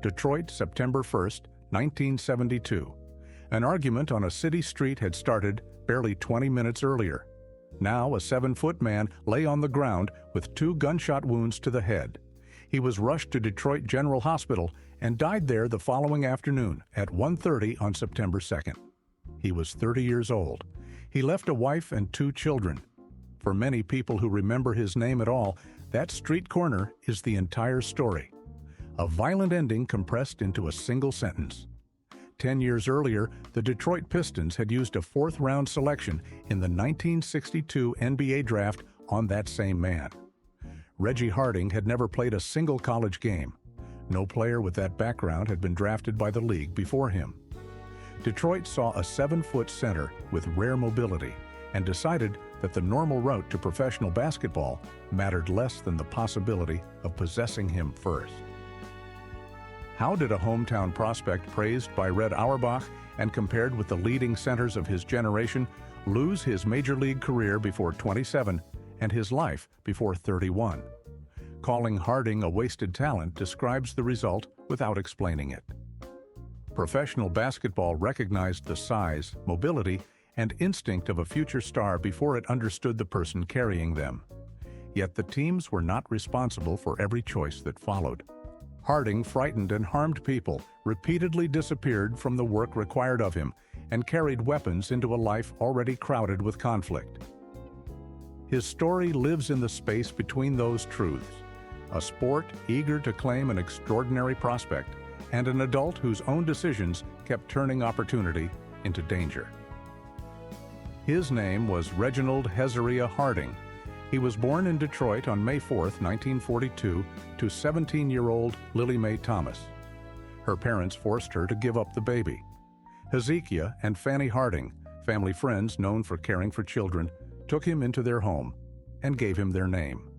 Detroit, September 1st, 1972. An argument on a city street had started barely 20 minutes earlier. Now, a 7-foot man lay on the ground with 2 gunshot wounds to the head. He was rushed to Detroit General Hospital and died there the following afternoon at 1:30 on September 2nd. He was 30 years old. He left a wife and 2 children. For many people who remember his name at all, that street corner is the entire story. A violent ending compressed into a single sentence. 10 years earlier, the Detroit Pistons had used a 4th-round selection in the 1962 NBA draft on that same man. Reggie Harding had never played a single college game. No player with that background had been drafted by the league before him. Detroit saw a 7-foot center with rare mobility and decided that the normal route to professional basketball mattered less than the possibility of possessing him first. How did a hometown prospect praised by Red Auerbach and compared with the leading centers of his generation lose his major league career before 27 and his life before 31? Calling Harding a wasted talent describes the result without explaining it. Professional basketball recognized the size, mobility, and instinct of a future star before it understood the person carrying them. Yet the teams were not responsible for every choice that followed. Harding frightened and harmed people, repeatedly disappeared from the work required of him, and carried weapons into a life already crowded with conflict. His story lives in the space between those truths: a sport eager to claim an extraordinary prospect, and an adult whose own decisions kept turning opportunity into danger. His name was Reginald Hezekiah Harding. He was born in Detroit on May 4, 1942, to 17-year-old Lily Mae Thomas. Her parents forced her to give up the baby. Hezekiah and Fanny Harding, family friends known for caring for children, took him into their home and gave him their name.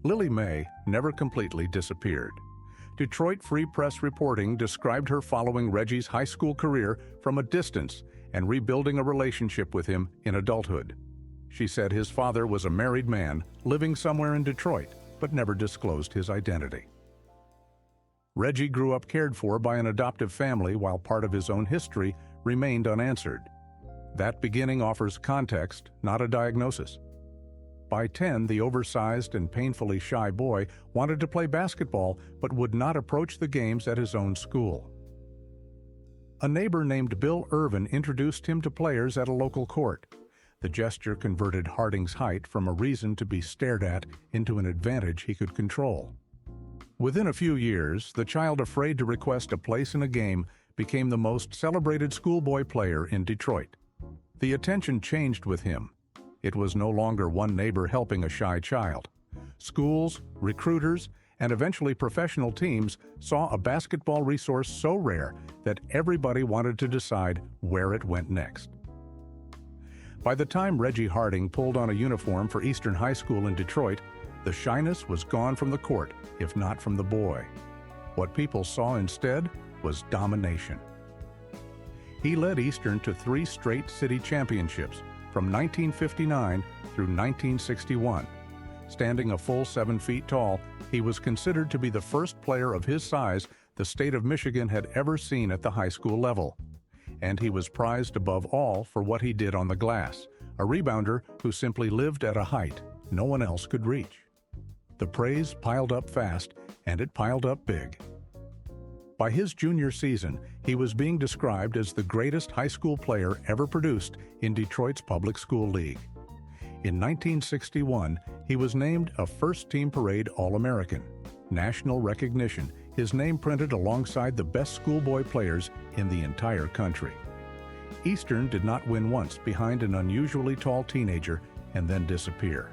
Lily Mae never completely disappeared. Detroit Free Press reporting described her following Reggie's high school career from a distance and rebuilding a relationship with him in adulthood. She said his father was a married man living somewhere in Detroit, but never disclosed his identity. Reggie grew up cared for by an adoptive family while part of his own history remained unanswered. That beginning offers context, not a diagnosis. By 10, the oversized and painfully shy boy wanted to play basketball but would not approach the games at his own school. A neighbor named Bill Irvin introduced him to players at a local court. The gesture converted Harding's height from a reason to be stared at into an advantage he could control. Within a few years, the child afraid to request a place in a game became the most celebrated schoolboy player in Detroit. The attention changed with him. It was no longer one neighbor helping a shy child. Schools, recruiters, and eventually professional teams saw a basketball resource so rare that everybody wanted to decide where it went next. By the time Reggie Harding pulled on a uniform for Eastern High School in Detroit, the shyness was gone from the court, if not from the boy. What people saw instead was domination. He led Eastern to 3 straight city championships from 1959 through 1961. Standing a full 7 feet tall, he was considered to be the first player of his size the state of Michigan had ever seen at the high school level. And he was prized above all for what he did on the glass, a rebounder who simply lived at a height no one else could reach. The praise piled up fast, and it piled up big. By his junior season, he was being described as the greatest high school player ever produced in Detroit's public school league. In 1961, he was named a first-team parade All-American. National recognition, his name printed alongside the best schoolboy players in the entire country. Eastern did not win once behind an unusually tall teenager and then disappear.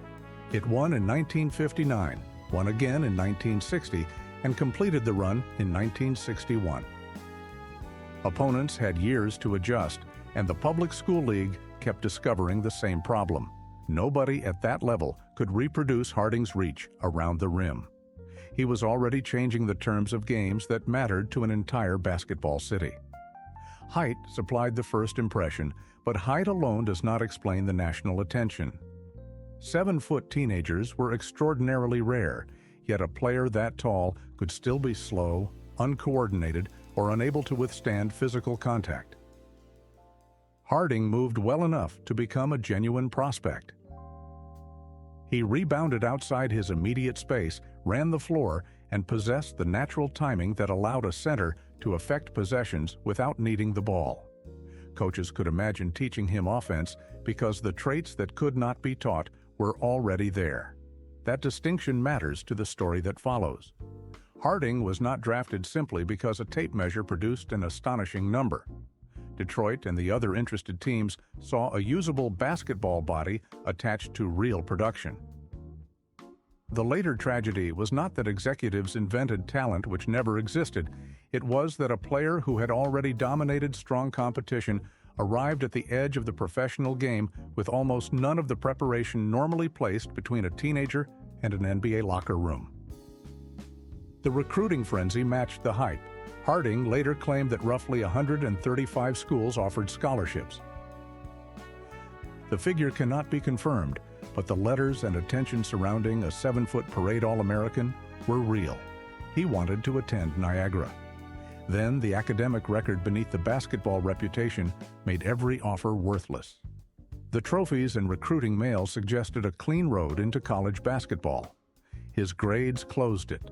It won in 1959, won again in 1960, and completed the run in 1961. Opponents had years to adjust, and the public school league kept discovering the same problem. Nobody at that level could reproduce Harding's reach around the rim. He was already changing the terms of games that mattered to an entire basketball city. Height supplied the first impression, but height alone does not explain the national attention. 7-foot teenagers were extraordinarily rare, yet a player that tall could still be slow, uncoordinated, or unable to withstand physical contact. Harding moved well enough to become a genuine prospect. He rebounded outside his immediate space, ran the floor, and possessed the natural timing that allowed a center to affect possessions without needing the ball. Coaches could imagine teaching him offense because the traits that could not be taught were already there. That distinction matters to the story that follows. Harding was not drafted simply because a tape measure produced an astonishing number. Detroit and the other interested teams saw a usable basketball body attached to real production. The later tragedy was not that executives invented talent which never existed. It was that a player who had already dominated strong competition arrived at the edge of the professional game with almost none of the preparation normally placed between a teenager and an NBA locker room. The recruiting frenzy matched the hype. Harding later claimed that roughly 135 schools offered scholarships. The figure cannot be confirmed, but the letters and attention surrounding a 7-foot parade All-American were real. He wanted to attend Niagara. Then the academic record beneath the basketball reputation made every offer worthless. The trophies and recruiting mail suggested a clean road into college basketball. His grades closed it.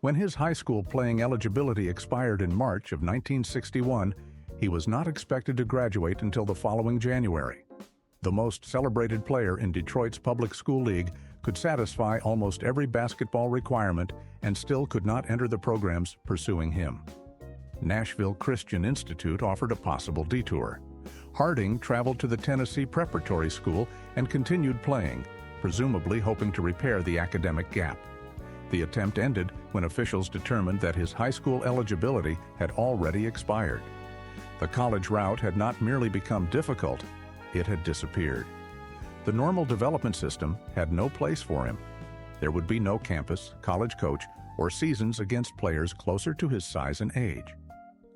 When his high school playing eligibility expired in March of 1961, he was not expected to graduate until the following January. The most celebrated player in Detroit's public school league could satisfy almost every basketball requirement and still could not enter the programs pursuing him. Nashville Christian Institute offered a possible detour. Harding traveled to the Tennessee Preparatory School and continued playing, presumably hoping to repair the academic gap. The attempt ended when officials determined that his high school eligibility had already expired. The college route had not merely become difficult, it had disappeared. The normal development system had no place for him. There would be no campus, college coach, or seasons against players closer to his size and age.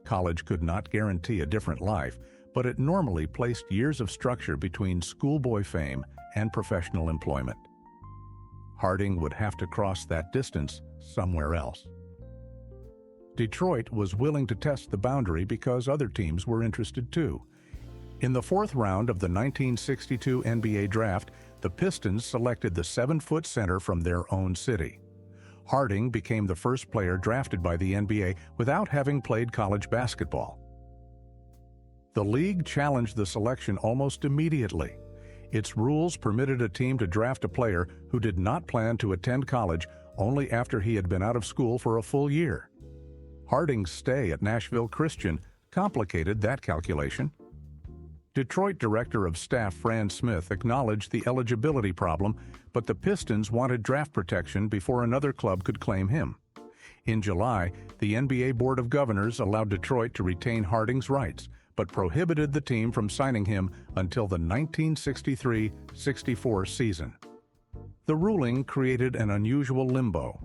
College could not guarantee a different life, but it normally placed years of structure between schoolboy fame and professional employment. Harding would have to cross that distance somewhere else. Detroit was willing to test the boundary because other teams were interested too. In the 4th round of the 1962 NBA draft, the Pistons selected the 7-foot center from their own city. Harding became the first player drafted by the NBA without having played college basketball. The league challenged the selection almost immediately. Its rules permitted a team to draft a player who did not plan to attend college only after he had been out of school for a full year. Harding's stay at Nashville Christian complicated that calculation. Detroit Director of Staff Fran Smith acknowledged the eligibility problem, but the Pistons wanted draft protection before another club could claim him. In July, the NBA Board of Governors allowed Detroit to retain Harding's rights, but prohibited the team from signing him until the 1963-64 season. The ruling created an unusual limbo.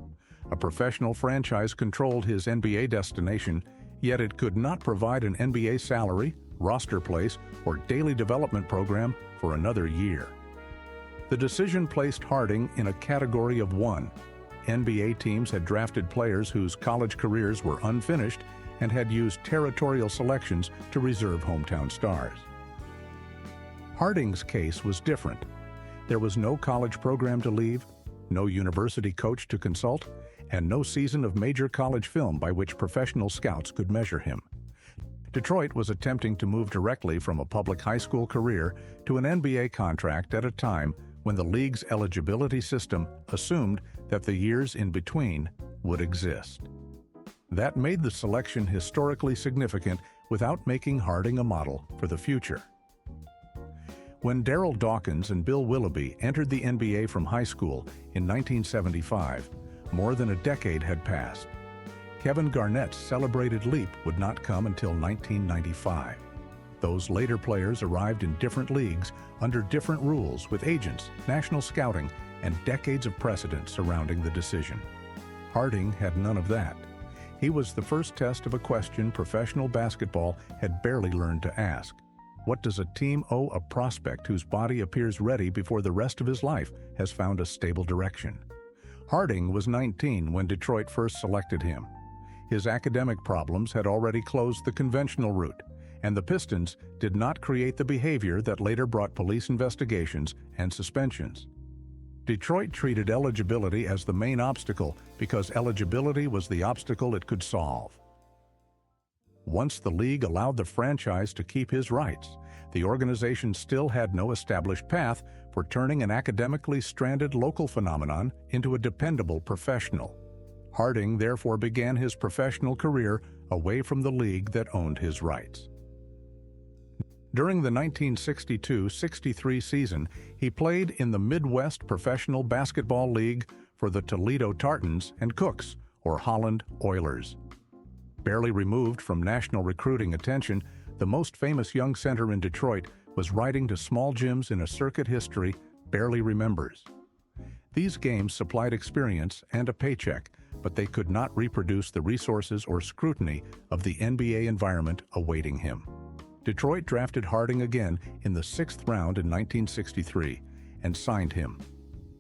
A professional franchise controlled his NBA destination, yet it could not provide an NBA salary, roster place, or daily development program for another year. The decision placed Harding in a category of one. NBA teams had drafted players whose college careers were unfinished and had used territorial selections to reserve hometown stars. Harding's case was different. There was no college program to leave, no university coach to consult, and no season of major college film by which professional scouts could measure him. Detroit was attempting to move directly from a public high school career to an NBA contract at a time when the league's eligibility system assumed that the years in between would exist. That made the selection historically significant without making Harding a model for the future. When Darryl Dawkins and Bill Willoughby entered the NBA from high school in 1975, more than a decade had passed. Kevin Garnett's celebrated leap would not come until 1995. Those later players arrived in different leagues under different rules with agents, national scouting, and decades of precedent surrounding the decision. Harding had none of that. He was the first test of a question professional basketball had barely learned to ask. What does a team owe a prospect whose body appears ready before the rest of his life has found a stable direction? Harding was 19 when Detroit first selected him. His academic problems had already closed the conventional route, and the Pistons did not create the behavior that later brought police investigations and suspensions. Detroit treated eligibility as the main obstacle because eligibility was the obstacle it could solve. Once the league allowed the franchise to keep his rights, the organization still had no established path for turning an academically stranded local phenomenon into a dependable professional. Harding therefore began his professional career away from the league that owned his rights. During the 1962-63 season, he played in the Midwest Professional Basketball League for the Toledo Tartans and Cooks, or Holland Oilers. Barely removed from national recruiting attention, the most famous young center in Detroit was riding to small gyms in a circuit history barely remembers. These games supplied experience and a paycheck, but they could not reproduce the resources or scrutiny of the NBA environment awaiting him. Detroit drafted Harding again in the 6th round in 1963 and signed him.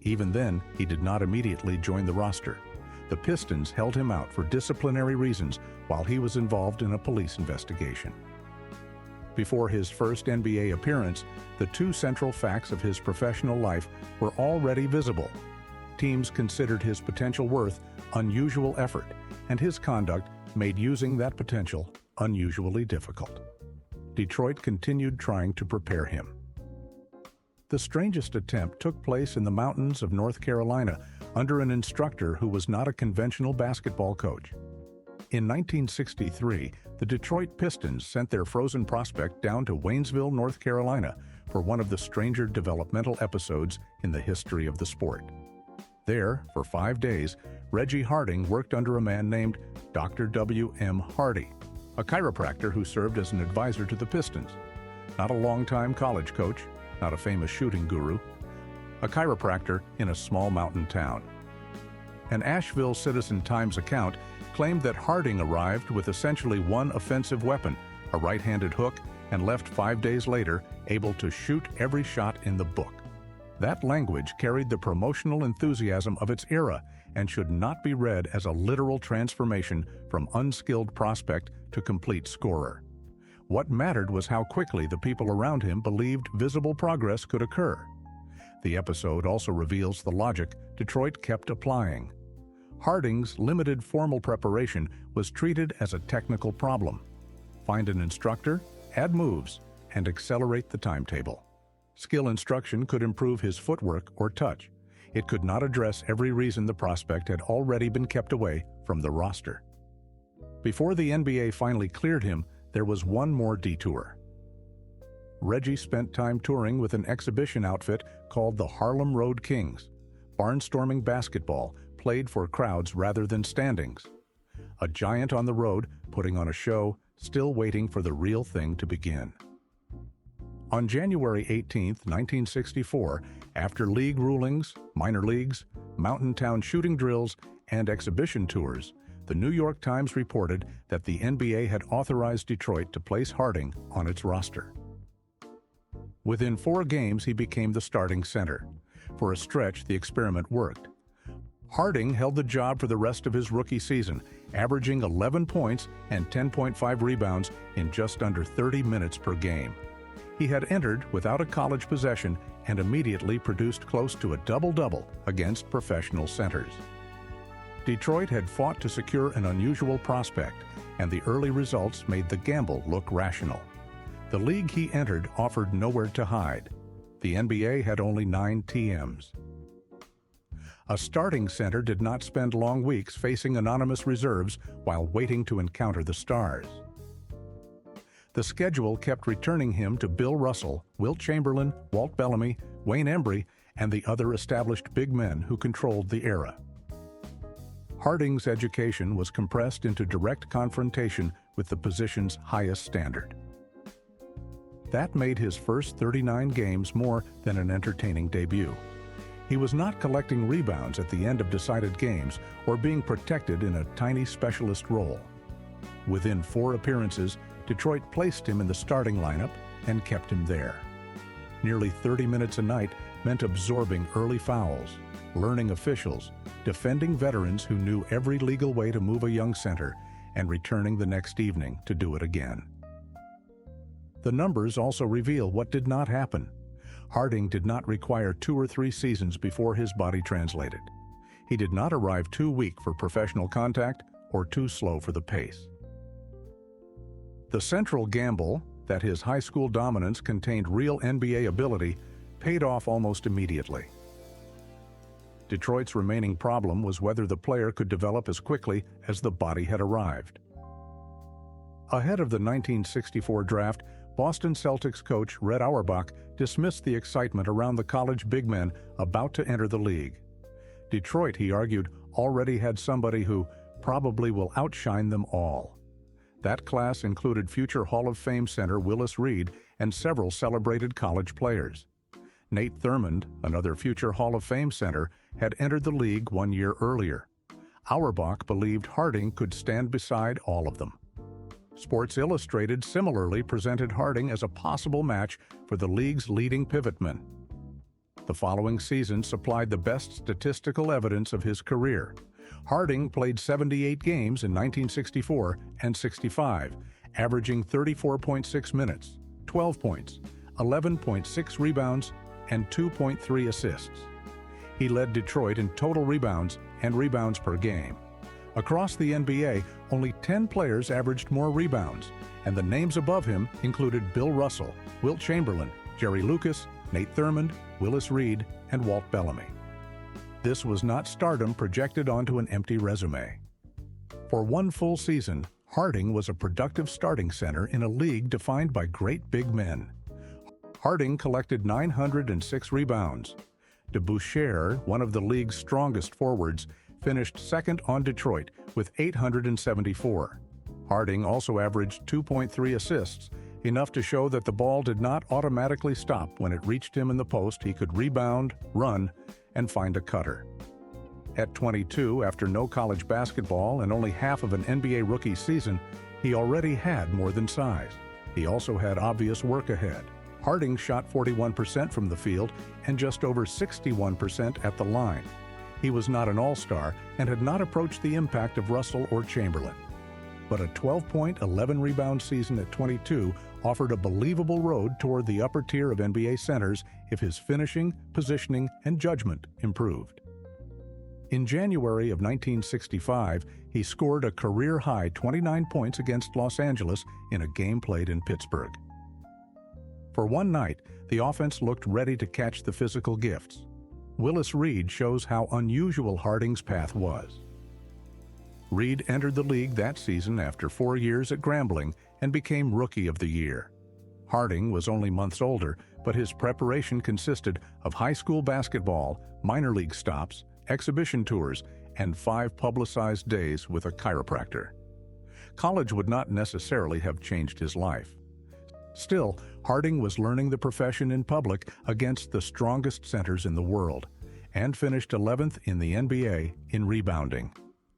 Even then, he did not immediately join the roster. The Pistons held him out for disciplinary reasons while he was involved in a police investigation. Before his first NBA appearance, the two central facts of his professional life were already visible. Teams considered his potential worth unusual effort, and his conduct made using that potential unusually difficult. Detroit continued trying to prepare him. The strangest attempt took place in the mountains of North Carolina under an instructor who was not a conventional basketball coach. In 1963, the Detroit Pistons sent their frozen prospect down to Waynesville, North Carolina, for one of the stranger developmental episodes in the history of the sport. There, for 5 days, Reggie Harding worked under a man named Dr. W.M. Hardy, a chiropractor who served as an advisor to the Pistons. Not a long-time college coach, not a famous shooting guru, a chiropractor in a small mountain town. An Asheville Citizen-Times account claimed that Harding arrived with essentially one offensive weapon, a right-handed hook, and left 5 days later able to shoot every shot in the book. That language carried the promotional enthusiasm of its era and should not be read as a literal transformation from unskilled prospect to complete scorer. What mattered was how quickly the people around him believed visible progress could occur. The episode also reveals the logic Detroit kept applying. Harding's limited formal preparation was treated as a technical problem. Find an instructor, add moves, and accelerate the timetable. Skill instruction could improve his footwork or touch. It could not address every reason the prospect had already been kept away from the roster. Before the NBA finally cleared him, there was one more detour. Reggie spent time touring with an exhibition outfit called the Harlem Road Kings, barnstorming basketball played for crowds rather than standings. A giant on the road, putting on a show, still waiting for the real thing to begin. On January 18, 1964, after league rulings, minor leagues, mountain town shooting drills, and exhibition tours, the New York Times reported that the NBA had authorized Detroit to place Harding on its roster. Within 4 games, he became the starting center. For a stretch, the experiment worked. Harding held the job for the rest of his rookie season, averaging 11 points and 10.5 rebounds in just under 30 minutes per game. He had entered without a college possession and immediately produced close to a double-double against professional centers. Detroit had fought to secure an unusual prospect, and the early results made the gamble look rational. The league he entered offered nowhere to hide. The NBA had only 9 TMs. A starting center did not spend long weeks facing anonymous reserves while waiting to encounter the stars. The schedule kept returning him to Bill Russell, Wilt Chamberlain, Walt Bellamy, Wayne Embry, and the other established big men who controlled the era. Harding's education was compressed into direct confrontation with the position's highest standard. That made his first 39 games more than an entertaining debut. He was not collecting rebounds at the end of decided games or being protected in a tiny specialist role. Within 4 appearances, Detroit placed him in the starting lineup and kept him there. Nearly 30 minutes a night meant absorbing early fouls, learning officials, defending veterans who knew every legal way to move a young center, and returning the next evening to do it again. The numbers also reveal what did not happen. Harding did not require 2 or 3 seasons before his body translated. He did not arrive too weak for professional contact or too slow for the pace. The central gamble that his high school dominance contained real NBA ability paid off almost immediately. Detroit's remaining problem was whether the player could develop as quickly as the body had arrived. Ahead of the 1964 draft, Boston Celtics coach Red Auerbach dismissed the excitement around the college big men about to enter the league. Detroit, he argued, already had somebody who probably will outshine them all. That class included future Hall of Fame center Willis Reed and several celebrated college players. Nate Thurmond, another future Hall of Fame center, had entered the league 1 year earlier. Auerbach believed Harding could stand beside all of them. Sports Illustrated similarly presented Harding as a possible match for the league's leading pivotman. The following season supplied the best statistical evidence of his career. Harding played 78 games in 1964 and 65, averaging 34.6 minutes, 12 points, 11.6 rebounds, and 2.3 assists. He led Detroit in total rebounds and rebounds per game. Across the NBA, only 10 players averaged more rebounds, and the names above him included Bill Russell, Wilt Chamberlain, Jerry Lucas, Nate Thurmond, Willis Reed, and Walt Bellamy. This was not stardom projected onto an empty resume. For 1 full season, Harding was a productive starting center in a league defined by great big men. Harding collected 906 rebounds. DeBusschere, one of the league's strongest forwards, finished second on Detroit with 874. Harding also averaged 2.3 assists, enough to show that the ball did not automatically stop when it reached him in the post. He could rebound, run, and find a cutter. At 22, after no college basketball and only half of an NBA rookie season, he already had more than size. He also had obvious work ahead. Harding shot 41% from the field and just over 61% at the line. He was not an all-star and had not approached the impact of Russell or Chamberlain. But a 12-point, 11-rebound season at 22 offered a believable road toward the upper tier of NBA centers if his finishing, positioning, and judgment improved. In January of 1965, he scored a career-high 29 points against Los Angeles in a game played in Pittsburgh. For one night, the offense looked ready to catch the physical gifts. Willis Reed shows how unusual Harding's path was. Reed entered the league that season after 4 years at Grambling and became Rookie of the Year. Harding was only months older, but his preparation consisted of high school basketball, minor league stops, exhibition tours, and 5 publicized days with a chiropractor. College would not necessarily have changed his life. Still, Harding was learning the profession in public against the strongest centers in the world, and finished 11th in the NBA in rebounding.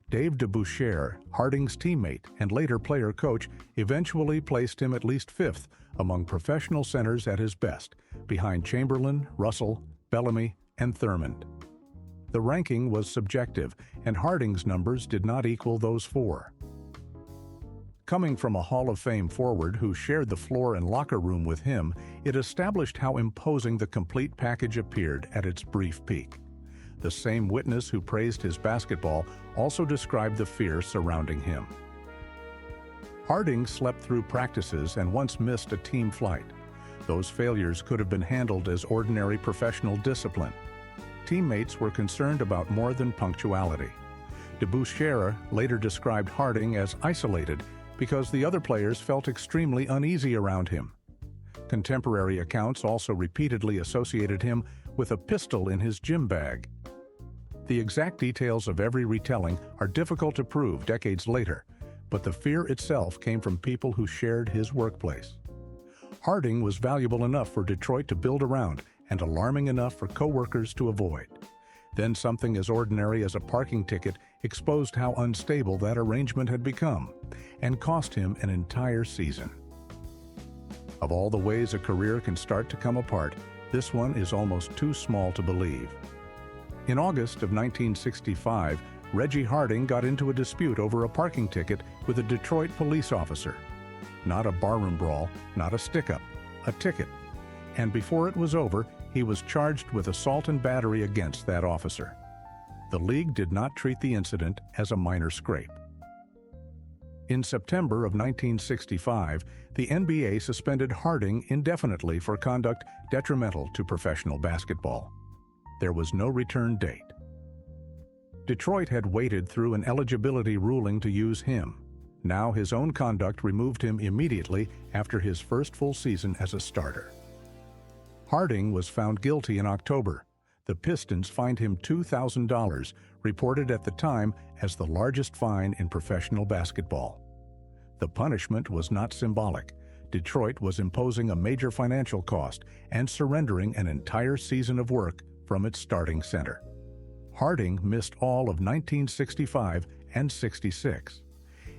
Dave DeBusschere, Harding's teammate and later player-coach, eventually placed him at least 5th among professional centers at his best, behind Chamberlain, Russell, Bellamy, and Thurmond. The ranking was subjective, and Harding's numbers did not equal those 4. Coming from a Hall of Fame forward who shared the floor and locker room with him, it established how imposing the complete package appeared at its brief peak. The same witness who praised his basketball also described the fear surrounding him. Harding slept through practices and once missed a team flight. Those failures could have been handled as ordinary professional discipline. Teammates were concerned about more than punctuality. DeBusschere later described Harding as isolated because the other players felt extremely uneasy around him. Contemporary accounts also repeatedly associated him with a pistol in his gym bag. The exact details of every retelling are difficult to prove decades later, but the fear itself came from people who shared his workplace. Harding was valuable enough for Detroit to build around and alarming enough for coworkers to avoid. Then something as ordinary as a parking ticket exposed how unstable that arrangement had become and cost him an entire season. Of all the ways a career can start to come apart, this one is almost too small to believe. In August of 1965, Reggie Harding got into a dispute over a parking ticket with a Detroit police officer. Not a barroom brawl, not a stick-up, a ticket. And before it was over, he was charged with assault and battery against that officer. The league did not treat the incident as a minor scrape. In September of 1965, the NBA suspended Harding indefinitely for conduct detrimental to professional basketball. There was no return date. Detroit had waited through an eligibility ruling to use him. Now his own conduct removed him immediately after his first full season as a starter. Harding was found guilty in October. The Pistons fined him $2,000, reported at the time as the largest fine in professional basketball. The punishment was not symbolic. Detroit was imposing a major financial cost and surrendering an entire season of work from its starting center. Harding missed all of 1965 and 66.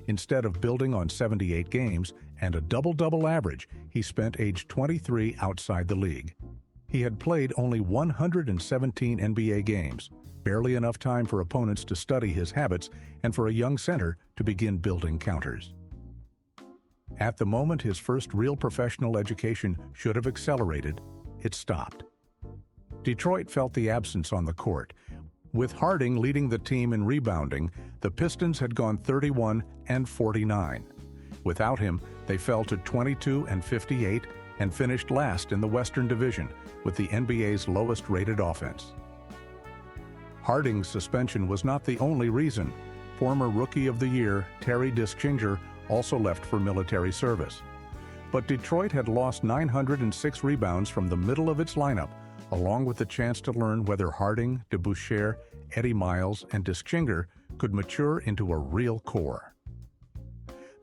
Instead of building on 78 games and a double-double average, he spent age 23 outside the league. He had played only 117 NBA games, barely enough time for opponents to study his habits and for a young center to begin building counters. At the moment his first real professional education should have accelerated, it stopped. Detroit felt the absence on the court. With Harding leading the team in rebounding, the Pistons had gone 31-49. Without him, they fell to 22-58 and finished last in the Western Division with the NBA's lowest-rated offense. Harding's suspension was not the only reason. Former Rookie of the Year Terry DeBusschere also left for military service. But Detroit had lost 906 rebounds from the middle of its lineup, along with the chance to learn whether Harding, DeBusschere, Eddie Miles, and DeBusschere could mature into a real core.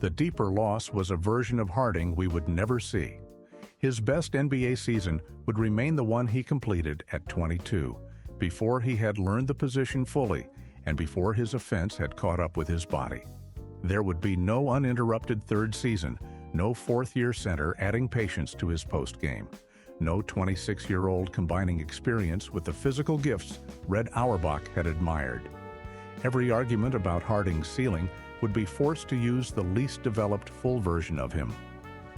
The deeper loss was a version of Harding we would never see. His best NBA season would remain the one he completed at 22, before he had learned the position fully and before his offense had caught up with his body. There would be no uninterrupted third season, no fourth-year center adding patience to his post-game. No 26-year-old combining experience with the physical gifts Red Auerbach had admired. Every argument about Harding's ceiling would be forced to use the least developed full version of him.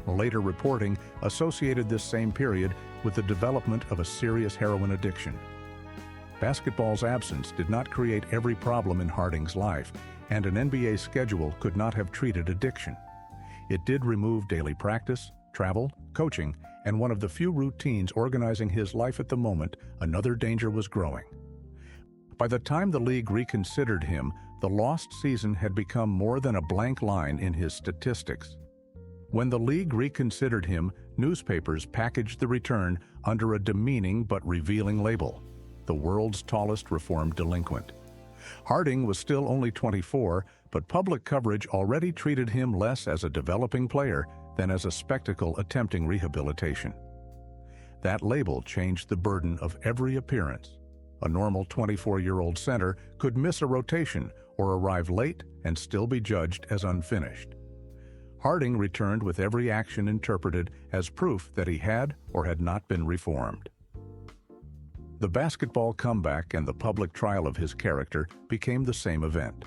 Later reporting associated this same period with the development of a serious heroin addiction. Basketball's absence did not create every problem in Harding's life, and an NBA schedule could not have treated addiction. It did remove daily practice, travel, coaching, and one of the few routines organizing his life at the moment. Another danger was growing. By the time the league reconsidered him, the lost season had become more than a blank line in his statistics. When the league reconsidered him, newspapers packaged the return under a demeaning but revealing label: the world's tallest reformed delinquent. Harding was still only 24, but public coverage already treated him less as a developing player than as a spectacle attempting rehabilitation. That label changed the burden of every appearance. A normal 24-year-old center could miss a rotation or arrive late and still be judged as unfinished. Harding returned with every action interpreted as proof that he had or had not been reformed. The basketball comeback and the public trial of his character became the same event.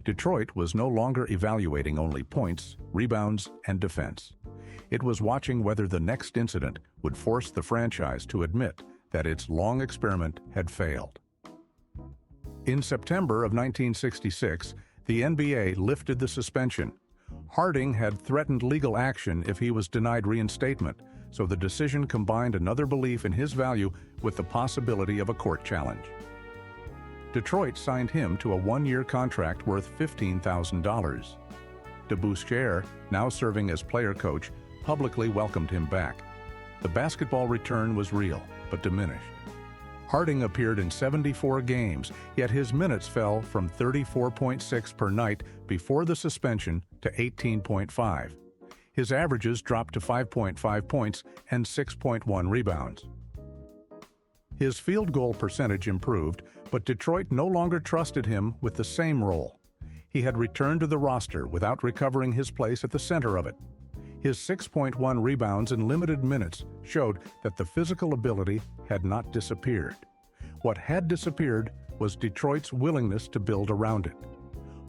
Detroit was no longer evaluating only points, rebounds, and defense. It was watching whether the next incident would force the franchise to admit that its long experiment had failed. In September of 1966, the NBA lifted the suspension. Harding had threatened legal action if he was denied reinstatement, so the decision combined another belief in his value with the possibility of a court challenge. Detroit signed him to a one-year contract worth $15,000. DeBusschere, now serving as player coach, publicly welcomed him back. The basketball return was real, but diminished. Harding appeared in 74 games, yet his minutes fell from 34.6 per night before the suspension to 18.5. His averages dropped to 5.5 points and 6.1 rebounds. His field goal percentage improved, but Detroit no longer trusted him with the same role. He had returned to the roster without recovering his place at the center of it. His 6.1 rebounds in limited minutes showed that the physical ability had not disappeared. What had disappeared was Detroit's willingness to build around it.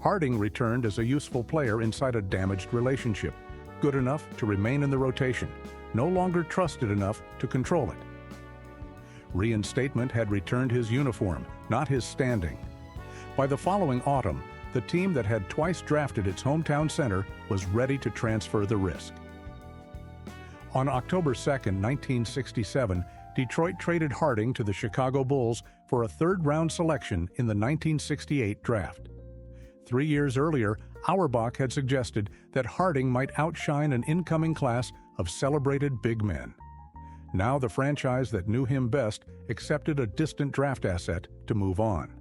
Harding returned as a useful player inside a damaged relationship, good enough to remain in the rotation, no longer trusted enough to control it. Reinstatement had returned his uniform, not his standing. By the following autumn, the team that had twice drafted its hometown center was ready to transfer the risk. On October 2, 1967, Detroit traded Harding to the Chicago Bulls for a third-round selection in the 1968 draft. 3 years earlier, Auerbach had suggested that Harding might outshine an incoming class of celebrated big men. Now the franchise that knew him best accepted a distant draft asset to move on.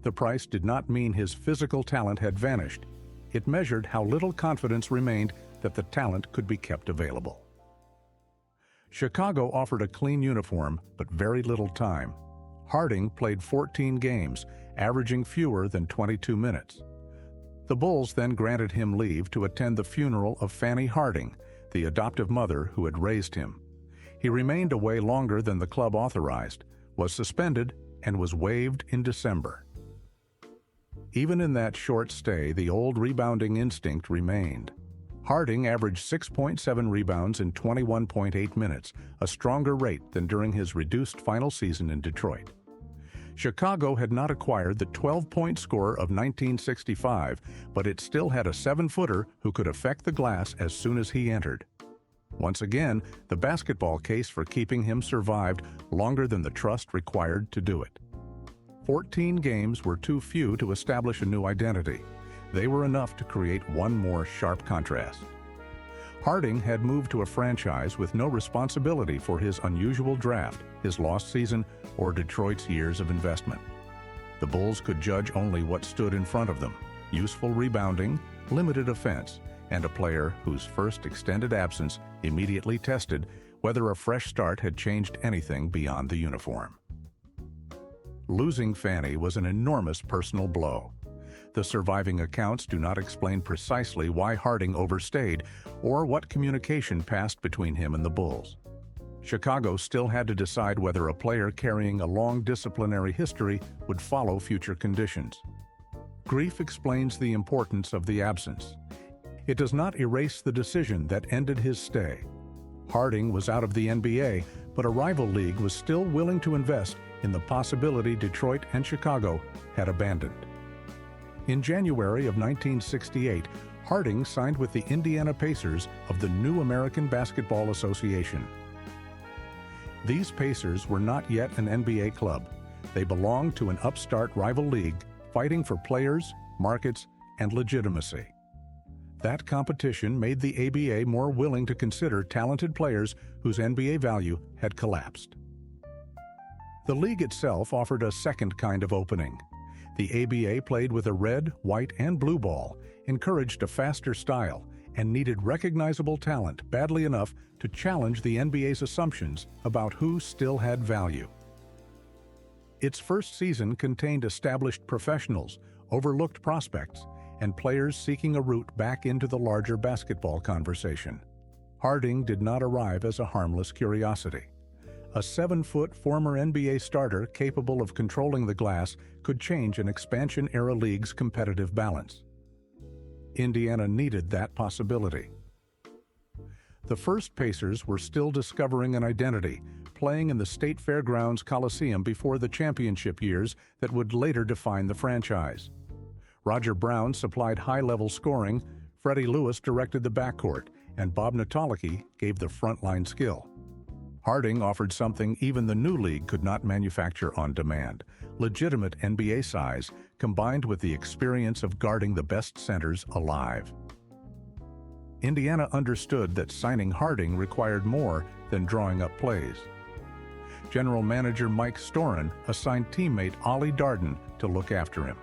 The price did not mean his physical talent had vanished. It measured how little confidence remained that the talent could be kept available. Chicago offered a clean uniform, but very little time. Harding played 14 games, averaging fewer than 22 minutes. The Bulls then granted him leave to attend the funeral of Fanny Harding, the adoptive mother who had raised him. He remained away longer than the club authorized, was suspended, and was waived in December. Even in that short stay, the old rebounding instinct remained. Harding averaged 6.7 rebounds in 21.8 minutes, a stronger rate than during his reduced final season in Detroit. Chicago had not acquired the 12-point scorer of 1965, but it still had a 7-footer who could affect the glass as soon as he entered. Once again, the basketball case for keeping him survived longer than the trust required to do it. 14 games were too few to establish a new identity. They were enough to create one more sharp contrast. Harding had moved to a franchise with no responsibility for his unusual draft, his lost season, or Detroit's years of investment. The Bulls could judge only what stood in front of them: useful rebounding, limited offense, and a player whose first extended absence immediately tested whether a fresh start had changed anything beyond the uniform. Losing Fanny was an enormous personal blow. The surviving accounts do not explain precisely why Harding overstayed or what communication passed between him and the Bulls. Chicago still had to decide whether a player carrying a long disciplinary history would follow future conditions. Grief explains the importance of the absence. It does not erase the decision that ended his stay. Harding was out of the NBA, but a rival league was still willing to invest in the possibility Detroit and Chicago had abandoned. In January of 1968, Harding signed with the Indiana Pacers of the New American Basketball Association. These Pacers were not yet an NBA club. They belonged to an upstart rival league fighting for players, markets, and legitimacy. That competition made the ABA more willing to consider talented players whose NBA value had collapsed. The league itself offered a second kind of opening. The ABA played with a red, white, and blue ball, encouraged a faster style, and needed recognizable talent badly enough to challenge the NBA's assumptions about who still had value. Its first season contained established professionals, overlooked prospects, and players seeking a route back into the larger basketball conversation. Harding did not arrive as a harmless curiosity. A 7-foot former NBA starter capable of controlling the glass could change an expansion-era league's competitive balance. Indiana needed that possibility. The first Pacers were still discovering an identity, playing in the State Fairgrounds Coliseum before the championship years that would later define the franchise. Roger Brown supplied high-level scoring, Freddie Lewis directed the backcourt, and Bob Natoliki gave the frontline skill. Harding offered something even the new league could not manufacture on demand: legitimate NBA size combined with the experience of guarding the best centers alive. Indiana understood that signing Harding required more than drawing up plays. General Manager Mike Storin assigned teammate Ollie Darden to look after him.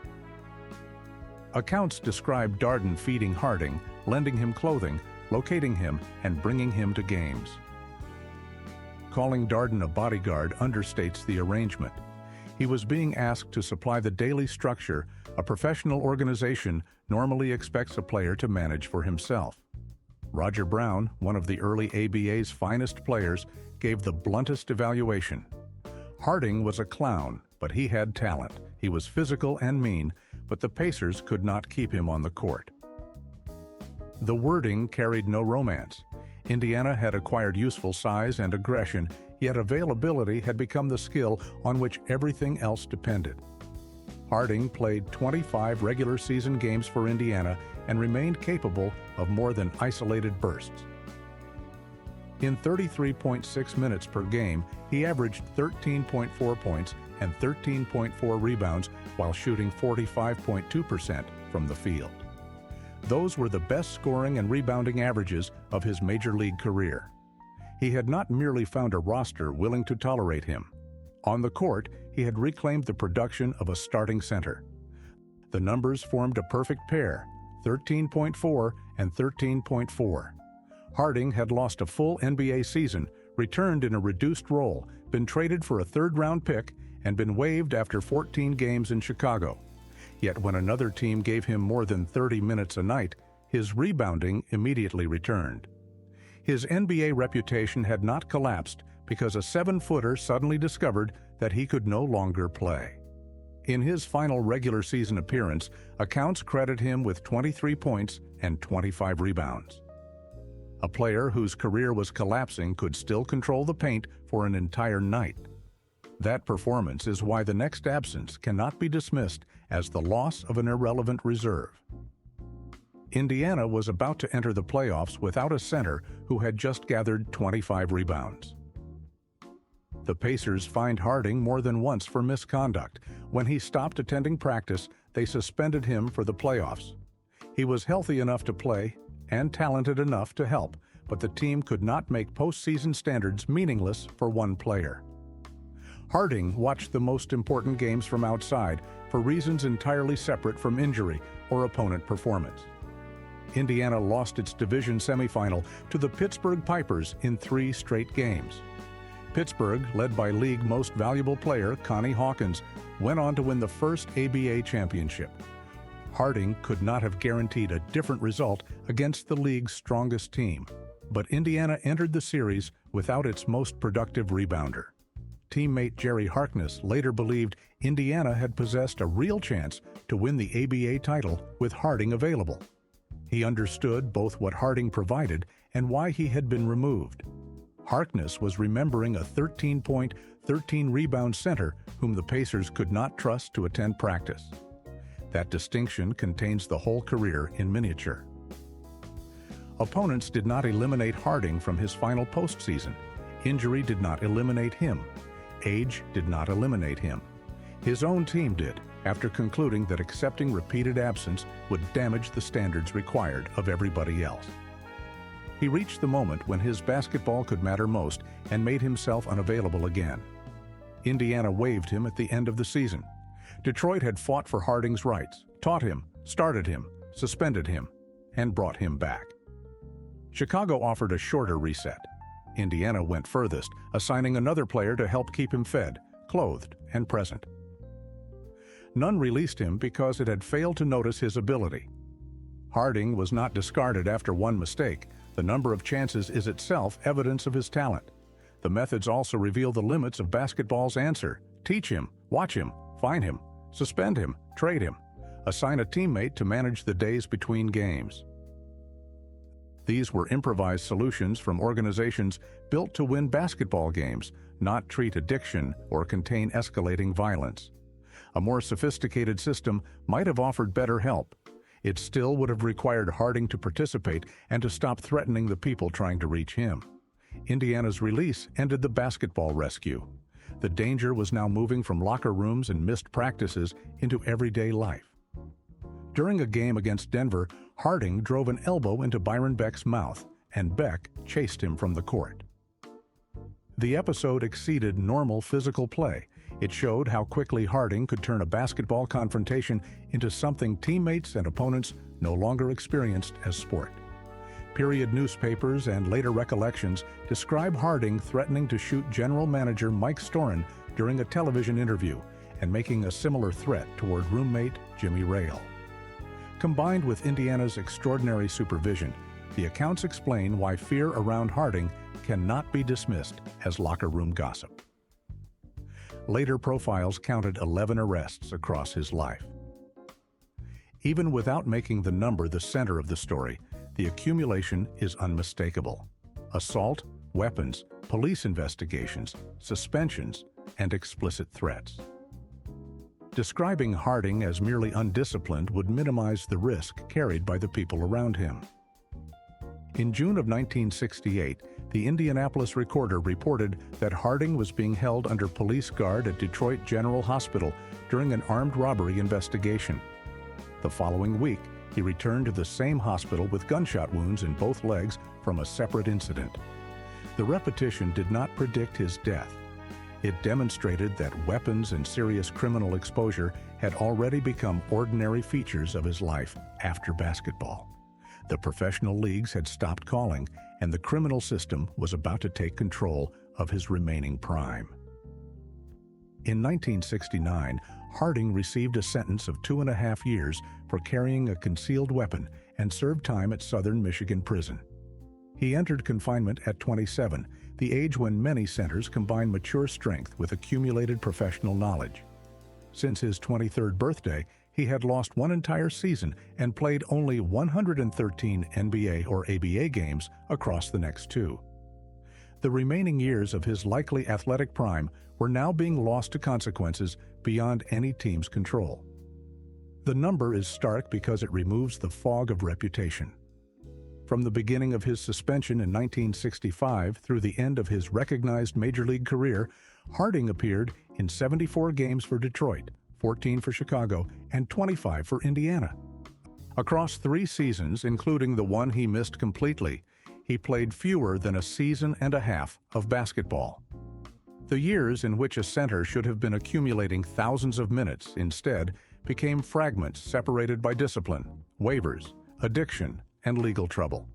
Accounts describe Darden feeding Harding, lending him clothing, locating him, and bringing him to games. Calling Darden a bodyguard understates the arrangement. He was being asked to supply the daily structure a professional organization normally expects a player to manage for himself. Roger Brown, one of the early ABA's finest players, gave the bluntest evaluation. Harding was a clown, but he had talent, He was physical and mean, but the Pacers could not keep him on the court. The wording carried no romance. Indiana had acquired useful size and aggression, yet availability had become the skill on which everything else depended. Harding played 25 regular season games for Indiana and remained capable of more than isolated bursts. In 33.6 minutes per game, he averaged 13.4 points and 13.4 rebounds while shooting 45.2% from the field. Those were the best scoring and rebounding averages of his major league career. He had not merely found a roster willing to tolerate him. On the court, he had reclaimed the production of a starting center. The numbers formed a perfect pair, 13.4 and 13.4. Harding had lost a full NBA season, returned in a reduced role, been traded for a third-round pick, and been waived after 14 games in Chicago. Yet when another team gave him more than 30 minutes a night, his rebounding immediately returned. His NBA reputation had not collapsed because a 7-footer suddenly discovered that he could no longer play. In his final regular season appearance, accounts credit him with 23 points and 25 rebounds. A player whose career was collapsing could still control the paint for an entire night. That performance is why the next absence cannot be dismissed as the loss of an irrelevant reserve. Indiana was about to enter the playoffs without a center who had just gathered 25 rebounds. The Pacers fined Harding more than once for misconduct. When he stopped attending practice, they suspended him for the playoffs. He was healthy enough to play and talented enough to help, but the team could not make postseason standards meaningless for one player. Harding watched the most important games from outside for reasons entirely separate from injury or opponent performance. Indiana lost its division semifinal to the Pittsburgh Pipers in 3 straight games. Pittsburgh, led by league most valuable player Connie Hawkins, went on to win the first ABA championship. Harding could not have guaranteed a different result against the league's strongest team, but Indiana entered the series without its most productive rebounder. Teammate Jerry Harkness later believed Indiana had possessed a real chance to win the ABA title with Harding available. He understood both what Harding provided and why he had been removed. Harkness was remembering a 13-point, 13-rebound center whom the Pacers could not trust to attend practice. That distinction contains the whole career in miniature. Opponents did not eliminate Harding from his final postseason. Injury did not eliminate him. Age did not eliminate him. His own team did, after concluding that accepting repeated absence would damage the standards required of everybody else. He reached the moment when his basketball could matter most and made himself unavailable again. Indiana waived him at the end of the season. Detroit had fought for Harding's rights, taught him, started him, suspended him, and brought him back. Chicago offered a shorter reset. Indiana went furthest, assigning another player to help keep him fed, clothed, and present. None released him because it had failed to notice his ability. Harding was not discarded after one mistake. The number of chances is itself evidence of his talent. The methods also reveal the limits of basketball's answer. Teach him, watch him, fine him, suspend him, trade him, assign a teammate to manage the days between games. These were improvised solutions from organizations built to win basketball games, not treat addiction or contain escalating violence. A more sophisticated system might have offered better help. It still would have required Harding to participate and to stop threatening the people trying to reach him. Indiana's release ended the basketball rescue. The danger was now moving from locker rooms and missed practices into everyday life. During a game against Denver, Harding drove an elbow into Byron Beck's mouth, and Beck chased him from the court. The episode exceeded normal physical play. It showed how quickly Harding could turn a basketball confrontation into something teammates and opponents no longer experienced as sport. Period newspapers and later recollections describe Harding threatening to shoot general manager Mike Storin during a television interview and making a similar threat toward roommate Jimmy Rale. Combined with Indiana's extraordinary supervision, the accounts explain why fear around Harding cannot be dismissed as locker room gossip. Later profiles counted 11 arrests across his life. Even without making the number the center of the story, the accumulation is unmistakable. Assault, weapons, police investigations, suspensions, and explicit threats. Describing Harding as merely undisciplined would minimize the risk carried by the people around him. In June of 1968, the Indianapolis Recorder reported that Harding was being held under police guard at Detroit General Hospital during an armed robbery investigation. The following week, he returned to the same hospital with gunshot wounds in both legs from a separate incident. The repetition did not predict his death. It demonstrated that weapons and serious criminal exposure had already become ordinary features of his life after basketball. The professional leagues had stopped calling, and the criminal system was about to take control of his remaining prime. In 1969, Harding received a sentence of 2.5 years for carrying a concealed weapon and served time at Southern Michigan Prison. He entered confinement at 27, the age when many centers combine mature strength with accumulated professional knowledge. Since his 23rd birthday, he had lost one entire season and played only 113 NBA or ABA games across the next 2. The remaining years of his likely athletic prime were now being lost to consequences beyond any team's control. The number is stark because it removes the fog of reputation. From the beginning of his suspension in 1965 through the end of his recognized major league career, Harding appeared in 74 games for Detroit, 14 for Chicago, and 25 for Indiana. Across 3 seasons, including the one he missed completely, he played fewer than a season and a half of basketball. The years in which a center should have been accumulating thousands of minutes instead became fragments separated by discipline, waivers, addiction, and legal trouble.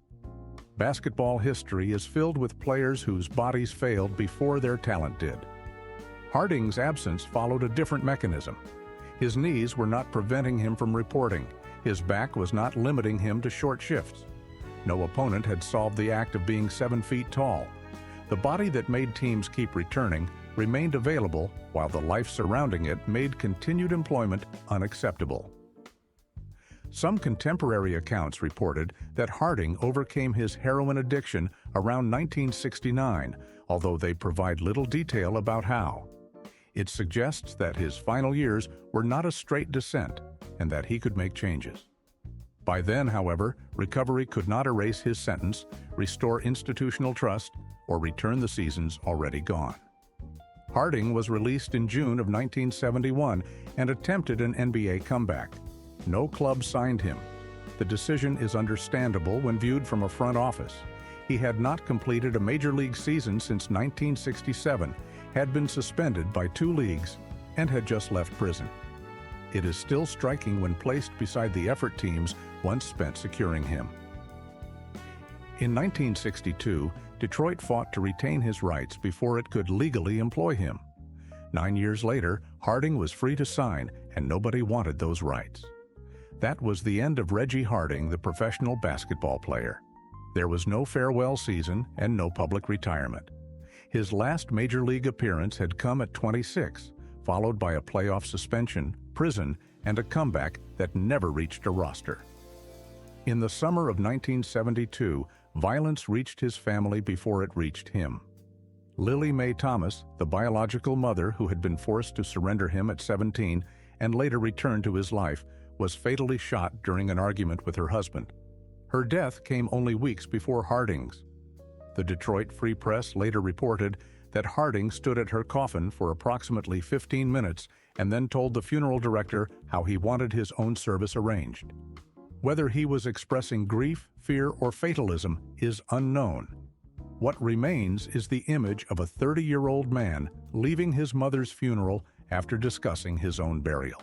Basketball history is filled with players whose bodies failed before their talent did. Harding's absence followed a different mechanism. His knees were not preventing him from reporting. His back was not limiting him to short shifts. No opponent had solved the act of being 7 feet tall. The body that made teams keep returning remained available, while the life surrounding it made continued employment unacceptable. Some contemporary accounts reported that Harding overcame his heroin addiction around 1969, although they provide little detail about how. It suggests that his final years were not a straight descent and that he could make changes. By then, however, recovery could not erase his sentence, restore institutional trust, or return the seasons already gone. Harding was released in June of 1971 and attempted an NBA comeback. No club signed him. The decision is understandable when viewed from a front office. He had not completed a major league season since 1967, had been suspended by 2 leagues, and had just left prison. It is still striking when placed beside the effort teams once spent securing him. In 1962, Detroit fought to retain his rights before it could legally employ him. 9 years later, Harding was free to sign, and nobody wanted those rights. That was the end of Reggie Harding, the professional basketball player. There was no farewell season and no public retirement. His last major league appearance had come at 26, followed by a playoff suspension, prison, and a comeback that never reached a roster. In the summer of 1972, violence reached his family before it reached him. Lily Mae Thomas, the biological mother who had been forced to surrender him at 17 and later returned to his life, was fatally shot during an argument with her husband. Her death came only weeks before Harding's. The Detroit Free Press later reported that Harding stood at her coffin for approximately 15 minutes and then told the funeral director how he wanted his own service arranged. Whether he was expressing grief, fear, or fatalism is unknown. What remains is the image of a 30-year-old man leaving his mother's funeral after discussing his own burial.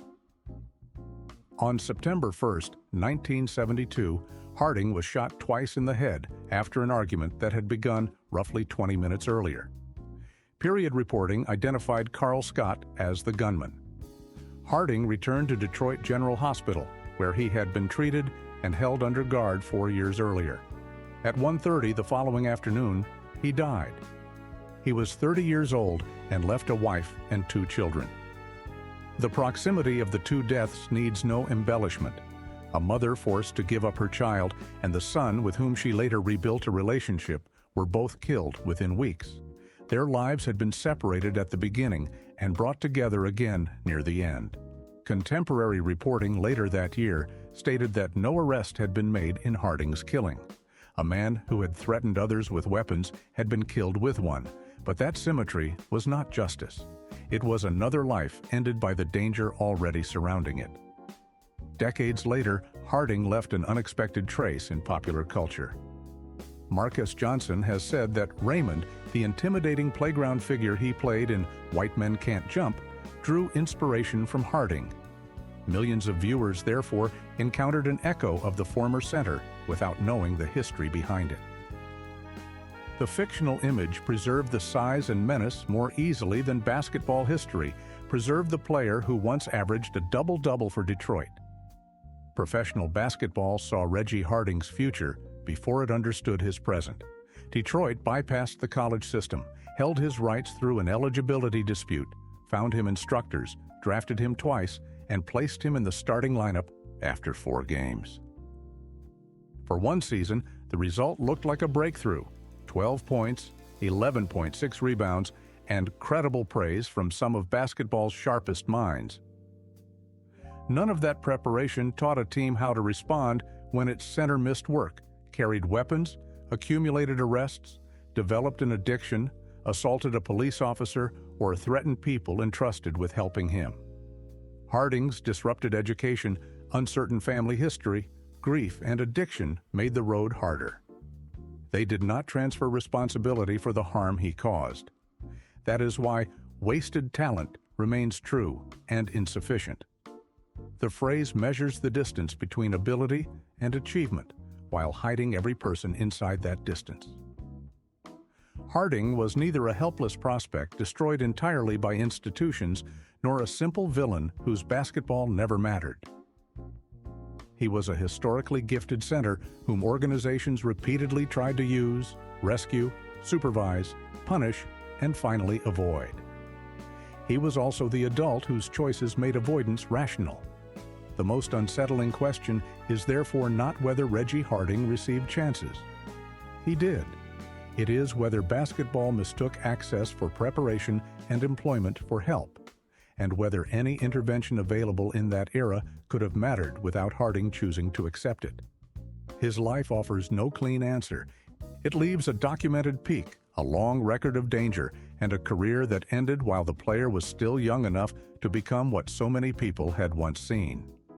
On September 1, 1972, Harding was shot twice in the head after an argument that had begun roughly 20 minutes earlier. Period reporting identified Carl Scott as the gunman. Harding returned to Detroit General Hospital, where he had been treated and held under guard 4 years earlier. At 1:30 the following afternoon, he died. He was 30 years old and left a wife and 2 children. The proximity of the 2 deaths needs no embellishment. A mother forced to give up her child and the son with whom she later rebuilt a relationship were both killed within weeks. Their lives had been separated at the beginning and brought together again near the end. Contemporary reporting later that year stated that no arrest had been made in Harding's killing. A man who had threatened others with weapons had been killed with one, but that symmetry was not justice. It was another life ended by the danger already surrounding it. Decades later, Harding left an unexpected trace in popular culture. Marcus Johnson has said that Raymond, the intimidating playground figure he played in White Men Can't Jump, drew inspiration from Harding. Millions of viewers, therefore, encountered an echo of the former center without knowing the history behind it. The fictional image preserved the size and menace more easily than basketball history preserved the player who once averaged a double-double for Detroit. Professional basketball saw Reggie Harding's future before it understood his present. Detroit bypassed the college system, held his rights through an eligibility dispute, found him instructors, drafted him twice, and placed him in the starting lineup after 4 games. For one season, the result looked like a breakthrough: 12 points, 11.6 rebounds, and credible praise from some of basketball's sharpest minds. None of that preparation taught a team how to respond when its center missed work, carried weapons, accumulated arrests, developed an addiction, assaulted a police officer, or threatened people entrusted with helping him. Harding's disrupted education, uncertain family history, grief, and addiction made the road harder. They did not transfer responsibility for the harm he caused. That is why wasted talent remains true and insufficient. The phrase measures the distance between ability and achievement while hiding every person inside that distance. Harding was neither a helpless prospect destroyed entirely by institutions nor a simple villain whose basketball never mattered. He was a historically gifted center whom organizations repeatedly tried to use, rescue, supervise, punish, and finally avoid. He was also the adult whose choices made avoidance rational. The most unsettling question is therefore not whether Reggie Harding received chances. He did. It is whether basketball mistook access for preparation and employment for help, and whether any intervention available in that era could have mattered without Harding choosing to accept it. His life offers no clean answer. It leaves a documented peak, a long record of danger, and a career that ended while the player was still young enough to become what so many people had once seen.